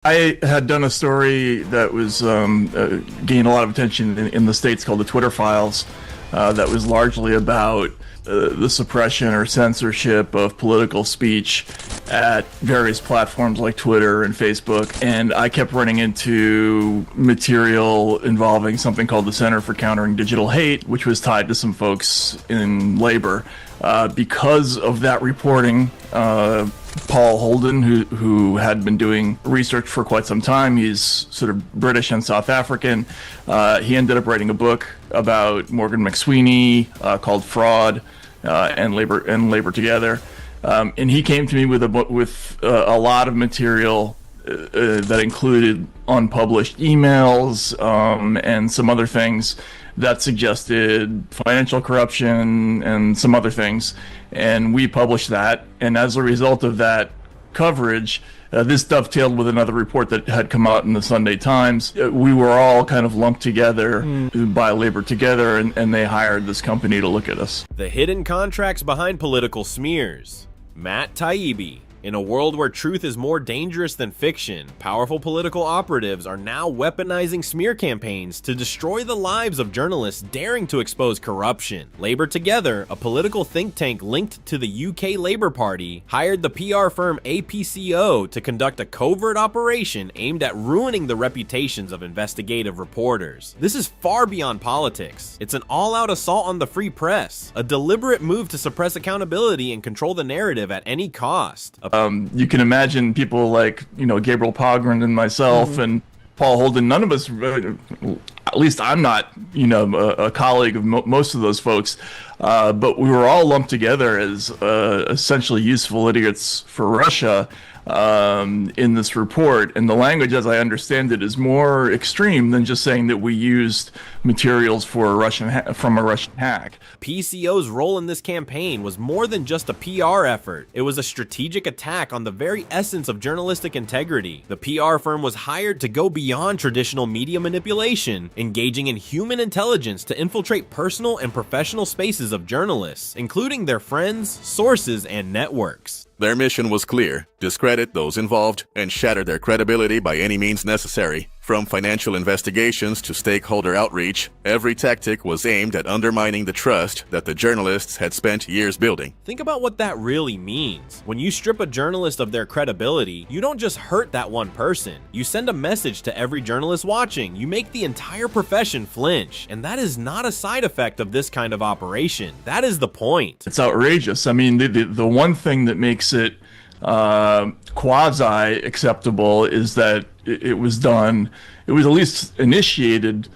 I had done a story that was gained a lot of attention in the States called the Twitter Files, that was largely about the suppression or censorship of political speech at various platforms like Twitter and Facebook. And I kept running into material involving something called the Center for Countering Digital Hate, which was tied to some folks in labor. Because of that reporting, Paul Holden, who had been doing research for quite some time, he's sort of British and South African. He ended up writing a book about Morgan McSweeney called Fraud and Labor Together. And he came to me with a lot of material that included unpublished emails and some other things that suggested financial corruption and some other things. And we published that. And as a result of that coverage, this dovetailed with another report that had come out in the Sunday Times. We were all kind of lumped together by Labor Together, and they hired this company to look at us. The hidden contracts behind political smears. Matt Taibbi. In a world where truth is more dangerous than fiction, powerful political operatives are now weaponizing smear campaigns to destroy the lives of journalists daring to expose corruption. Labor Together, a political think tank linked to the UK Labour Party, hired the PR firm APCO to conduct a covert operation aimed at ruining the reputations of investigative reporters. This is far beyond politics. It's an all-out assault on the free press, a deliberate move to suppress accountability and control the narrative at any cost. You can imagine people like, Gabriel Pogren and myself and Paul Holden. None of us, at least I'm not, a colleague of most of those folks, but we were all lumped together as essentially useful idiots for Russia in this report. And the language, as I understand it, is more extreme than just saying that we used materials from a Russian hack. PCO's role in this campaign was more than just a PR effort. It was a strategic attack on the very essence of journalistic integrity. The PR firm was hired to go beyond traditional media manipulation, engaging in human intelligence to infiltrate personal and professional spaces of journalists, including their friends, sources, and networks. Their mission was clear: discredit those involved and shatter their credibility by any means necessary. From financial investigations to stakeholder outreach, every tactic was aimed at undermining the trust that the journalists had spent years building. Think about what that really means. When you strip a journalist of their credibility, you don't just hurt that one person. You send a message to every journalist watching. You make the entire profession flinch. And that is not a side effect of this kind of operation. That is the point. It's outrageous. I mean, the one thing that makes it quasi acceptable is that it was at least initiated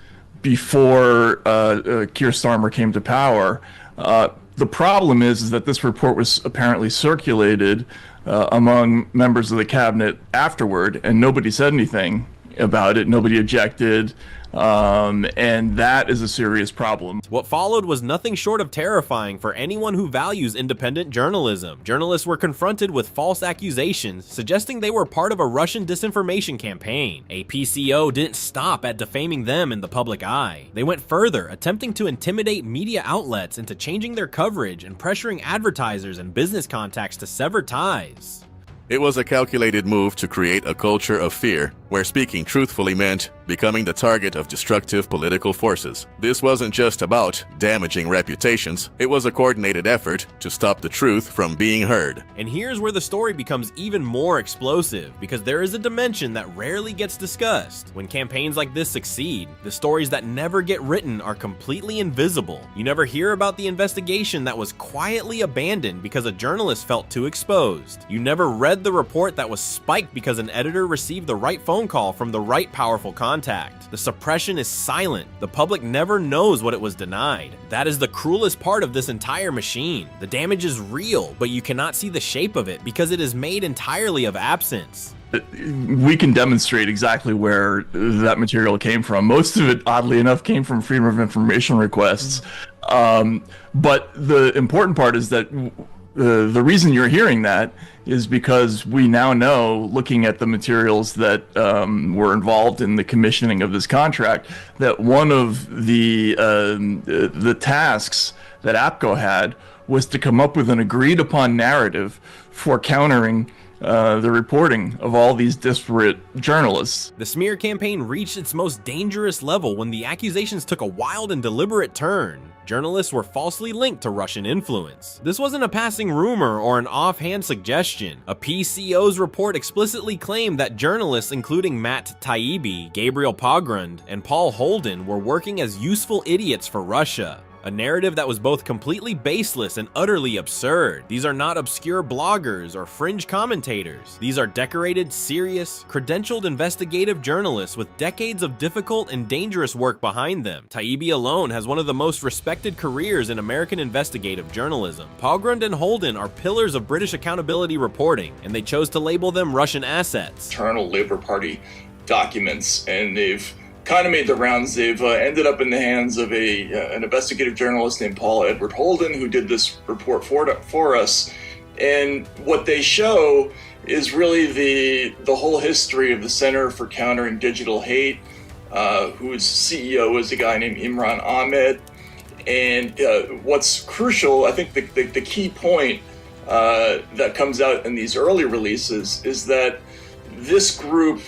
before Keir Starmer came to power. The problem is that this report was apparently circulated among members of the cabinet afterward, and nobody said anything about it. Nobody objected. And that is a serious problem. What followed was nothing short of terrifying for anyone who values independent journalism. Journalists were confronted with false accusations, suggesting they were part of a Russian disinformation campaign. APCO didn't stop at defaming them in the public eye. They went further, attempting to intimidate media outlets into changing their coverage and pressuring advertisers and business contacts to sever ties. It was a calculated move to create a culture of fear, where speaking truthfully meant becoming the target of destructive political forces. This wasn't just about damaging reputations, it was a coordinated effort to stop the truth from being heard. And here's where the story becomes even more explosive, because there is a dimension that rarely gets discussed. When campaigns like this succeed, the stories that never get written are completely invisible. You never hear about the investigation that was quietly abandoned because a journalist felt too exposed. You never read the report that was spiked because an editor received the right phone call from the right powerful contact. The suppression is silent. The public never knows what it was denied. That is the cruelest part of this entire machine. The damage is real, but you cannot see the shape of it because it is made entirely of absence. We can demonstrate exactly where that material came from. Most of it, oddly enough, came from Freedom of Information requests. But the important part is that the reason you're hearing that is because we now know, looking at the materials that were involved in the commissioning of this contract, that one of the tasks that APCO had was to come up with an agreed upon narrative for countering the reporting of all these disparate journalists. The smear campaign reached its most dangerous level when the accusations took a wild and deliberate turn. Journalists were falsely linked to Russian influence. This wasn't a passing rumor or an offhand suggestion. A PCO's report explicitly claimed that journalists including Matt Taibbi, Gabriel Pogrund, and Paul Holden were working as useful idiots for Russia. A narrative that was both completely baseless and utterly absurd. These are not obscure bloggers or fringe commentators. These are decorated, serious, credentialed investigative journalists with decades of difficult and dangerous work behind them. Taibbi alone has one of the most respected careers in American investigative journalism. Pogrund and Holden are pillars of British accountability reporting, and they chose to label them Russian assets. Internal Labour Party documents, and they've kind of made the rounds. They've ended up in the hands of an investigative journalist named Paul Edward Holden, who did this report for us. And what they show is really the whole history of the Center for Countering Digital Hate, whose CEO is a guy named Imran Ahmed. And what's crucial, I think the key point that comes out in these early releases is that this group,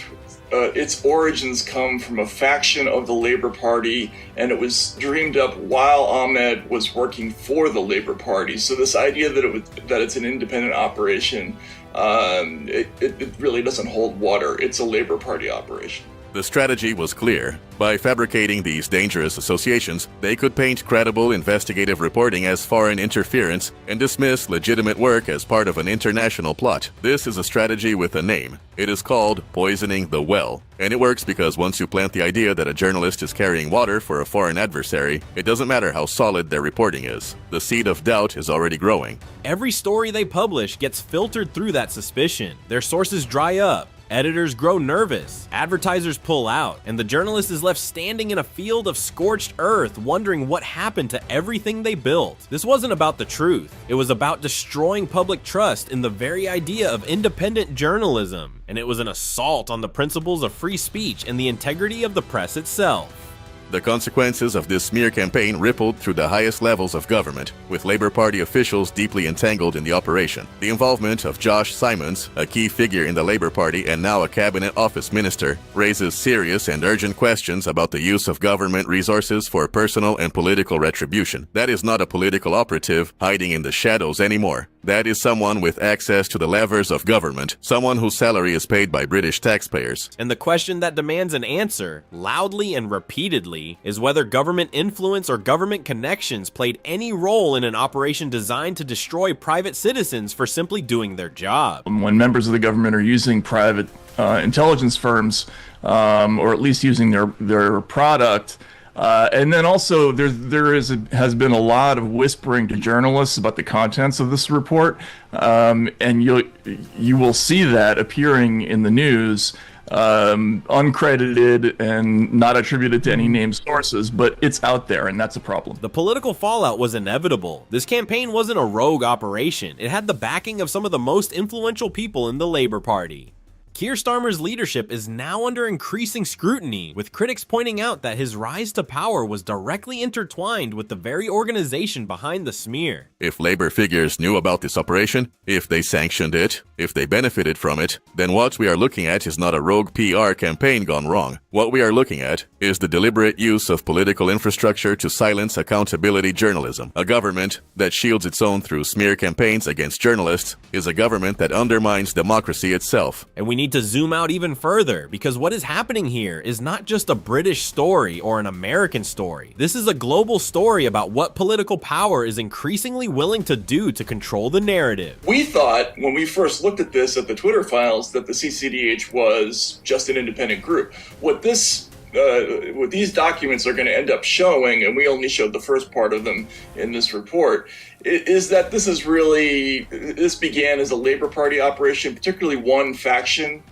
its origins come from a faction of the Labour Party, and it was dreamed up while Ahmed was working for the Labour Party. So this idea that it's an independent operation, it really doesn't hold water. It's a Labour Party operation. The strategy was clear. By fabricating these dangerous associations, they could paint credible investigative reporting as foreign interference and dismiss legitimate work as part of an international plot. This is a strategy with a name. It is called poisoning the well. And it works because once you plant the idea that a journalist is carrying water for a foreign adversary, it doesn't matter how solid their reporting is. The seed of doubt is already growing. Every story they publish gets filtered through that suspicion. Their sources dry up. Editors grow nervous, advertisers pull out, and the journalist is left standing in a field of scorched earth wondering what happened to everything they built. This wasn't about the truth. It was about destroying public trust in the very idea of independent journalism, and it was an assault on the principles of free speech and the integrity of the press itself. The consequences of this smear campaign rippled through the highest levels of government, with Labour Party officials deeply entangled in the operation. The involvement of Josh Simons, a key figure in the Labour Party and now a cabinet office minister, raises serious and urgent questions about the use of government resources for personal and political retribution. That is not a political operative hiding in the shadows anymore. That is someone with access to the levers of government, someone whose salary is paid by British taxpayers. And the question that demands an answer, loudly and repeatedly, is whether government influence or government connections played any role in an operation designed to destroy private citizens for simply doing their job. When members of the government are using private intelligence firms, or at least using their product, and then also has been a lot of whispering to journalists about the contents of this report, and you will see that appearing in the news, uncredited and not attributed to any named sources, but it's out there, and that's a problem. The political fallout was inevitable. This campaign wasn't a rogue operation. It had the backing of some of the most influential people in the Labour Party. Keir Starmer's leadership is now under increasing scrutiny, with critics pointing out that his rise to power was directly intertwined with the very organization behind the smear. If Labour figures knew about this operation, if they sanctioned it, if they benefited from it, then what we are looking at is not a rogue PR campaign gone wrong. What we are looking at is the deliberate use of political infrastructure to silence accountability journalism. A government that shields its own through smear campaigns against journalists is a government that undermines democracy itself. And we need to zoom out even further, because what is happening here is not just a British story or an American story. This is a global story about what political power is increasingly willing to do to control the narrative. We thought, when we first looked at this at the Twitter files, that the CCDH was just an independent group. What these documents are going to end up showing, and we only showed the first part of them in this report, is that this began as a Labour Party operation, particularly one faction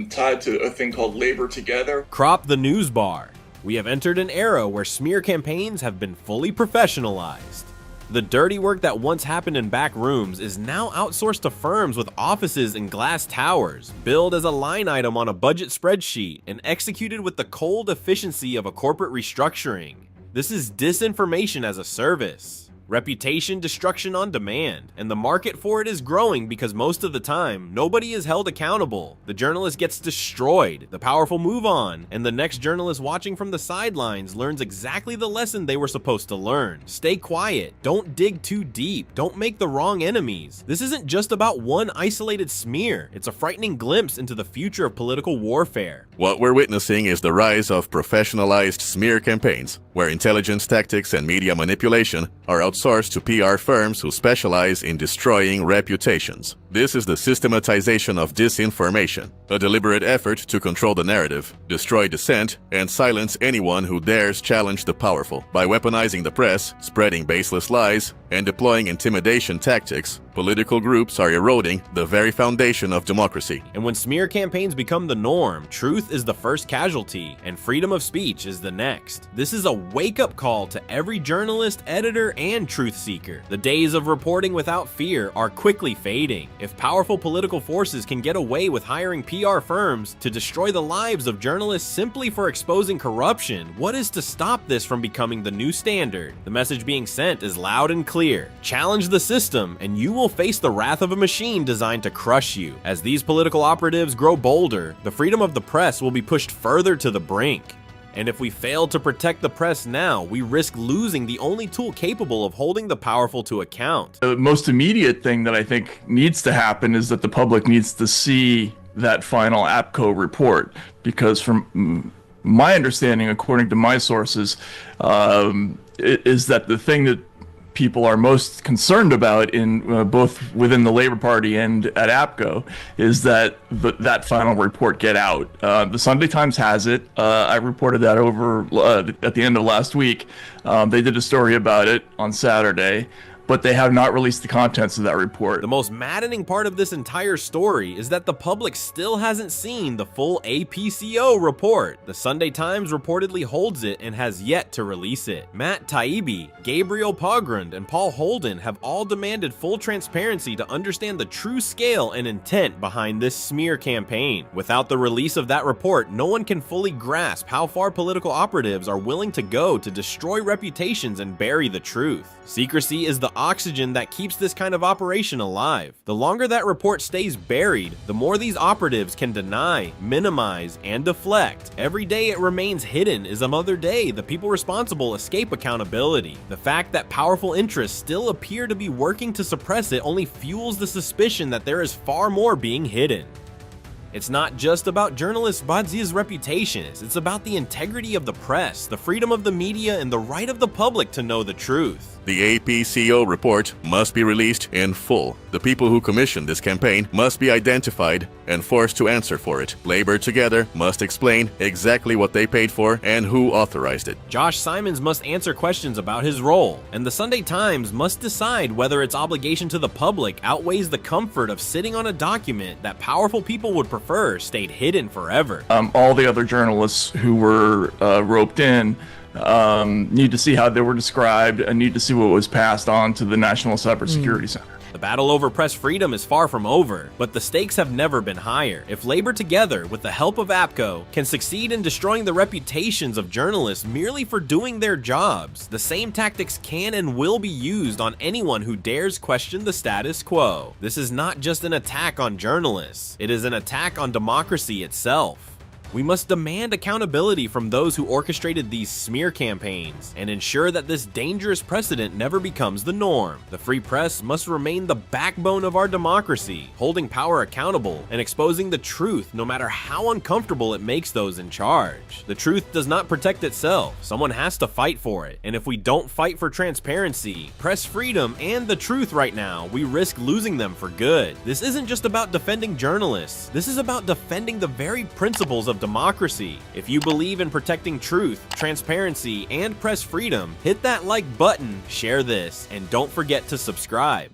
tied to a thing called Labour Together. Crop the news bar. We have entered an era where smear campaigns have been fully professionalized. The dirty work that once happened in back rooms is now outsourced to firms with offices in glass towers, billed as a line item on a budget spreadsheet, and executed with the cold efficiency of a corporate restructuring. This is disinformation as a service. Reputation destruction on demand, and the market for it is growing because most of the time, nobody is held accountable. The journalist gets destroyed, the powerful move on, and the next journalist watching from the sidelines learns exactly the lesson they were supposed to learn. Stay quiet, don't dig too deep, don't make the wrong enemies. This isn't just about one isolated smear, it's a frightening glimpse into the future of political warfare. What we're witnessing is the rise of professionalized smear campaigns, where intelligence tactics and media manipulation are outsourced to PR firms who specialize in destroying reputations. This is the systematization of disinformation, a deliberate effort to control the narrative, destroy dissent, and silence anyone who dares challenge the powerful. By weaponizing the press, spreading baseless lies, and deploying intimidation tactics, political groups are eroding the very foundation of democracy. And when smear campaigns become the norm, truth is the first casualty, and freedom of speech is the next. This is a wake-up call to every journalist, editor, and truth seeker. The days of reporting without fear are quickly fading. If powerful political forces can get away with hiring PR firms to destroy the lives of journalists simply for exposing corruption, what is to stop this from becoming the new standard? The message being sent is loud and clear. Challenge the system, and you will face the wrath of a machine designed to crush you. As these political operatives grow bolder, the freedom of the press will be pushed further to the brink. And if we fail to protect the press now, we risk losing the only tool capable of holding the powerful to account. The most immediate thing that I think needs to happen is that the public needs to see that final APCO report, because from my understanding, according to my sources, is that the thing that people are most concerned about in both within the Labor Party and at APCO is that that final report get out. The Sunday Times has it. I reported that over at the end of last week. They did a story about it on Saturday, but they have not released the contents of that report. The most maddening part of this entire story is that the public still hasn't seen the full APCO report. The Sunday Times reportedly holds it and has yet to release it. Matt Taibbi, Gabriel Pogrund, and Paul Holden have all demanded full transparency to understand the true scale and intent behind this smear campaign. Without the release of that report, no one can fully grasp how far political operatives are willing to go to destroy reputations and bury the truth. Secrecy is the oxygen that keeps this kind of operation alive. The longer that report stays buried, the more these operatives can deny, minimize, and deflect. Every day it remains hidden is another day the people responsible escape accountability. The fact that powerful interests still appear to be working to suppress it only fuels the suspicion that there is far more being hidden. It's not just about journalist Badzia's reputations, it's about the integrity of the press, the freedom of the media, and the right of the public to know the truth. The APCO report must be released in full. The people who commissioned this campaign must be identified and forced to answer for it. Labor Together must explain exactly what they paid for and who authorized it. Josh Simons must answer questions about his role, and the Sunday Times must decide whether its obligation to the public outweighs the comfort of sitting on a document that powerful people would prefer stayed hidden forever. All the other journalists who were roped in need to see how they were described and need to see what was passed on to the National Cybersecurity Center. The battle over press freedom is far from over, but the stakes have never been higher. If Labor Together, with the help of APCO, can succeed in destroying the reputations of journalists merely for doing their jobs, the same tactics can and will be used on anyone who dares question the status quo. This is not just an attack on journalists, it is an attack on democracy itself. We must demand accountability from those who orchestrated these smear campaigns and ensure that this dangerous precedent never becomes the norm. The free press must remain the backbone of our democracy, holding power accountable and exposing the truth no matter how uncomfortable it makes those in charge. The truth does not protect itself. Someone has to fight for it. And if we don't fight for transparency, press freedom, and the truth right now, we risk losing them for good. This isn't just about defending journalists. This is about defending the very principles of democracy. If you believe in protecting truth, transparency, and press freedom, hit that like button, share this, and don't forget to subscribe.